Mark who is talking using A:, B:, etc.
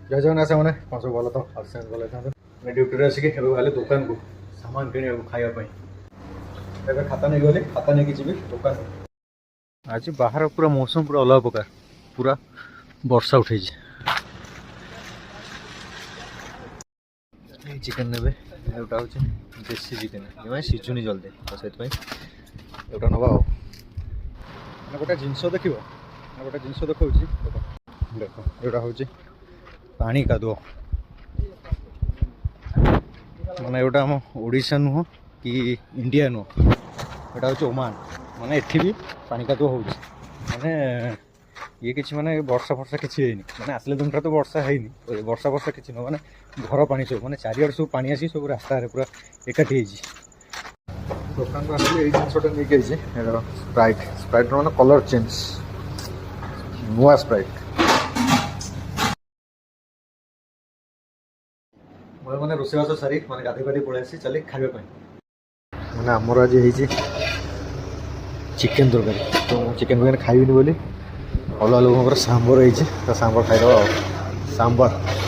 A: जय जगन्नाथ से मैंने कौन सब भल तो आसे भल था ड्यूटी आसिक गले दुकान को सामान किणा खावाई खाता नहीं गली खाता नहीं जी दुकान आज बाहर पूरा मौसम पूरा अलग प्रकार पूरा वर्षा उठे चिकेन ने गोटा हूँ देसी चिकेन ये सीझुनी जल्दी तो से गोटा नवा गोटे जिनस देख गोटे जिनस देखा देख यहाँ हूँ पानी कादुओ माने गोटा आम ओडिशा नुह कि इंडिया नुह यहाँ हूँ ओमान माने एठी भी पानी कादुओ हो माने ये किसी माने वर्षा फर्षा किसी माने आसले दिन तो वर्षा है वर्षा वर्षा किसी नुह माने घर पानी सब माने चारिआड सब पानी आसी सब रास्ता पूरा एकाठी दुकान को आसली जिनसा नहीं स्प्राइट स्प्राइट माने कलर चेंज नुआ स्प्राइट मैंने रोषेबास सारी मैंने गाधे पाधे पलि चल खावाई मैंने आमर आज चिकेन तरकारी तो चिकेन तरकारी खाइबी बोली अलग लोक सांबर हो सांबर खाईद सांबर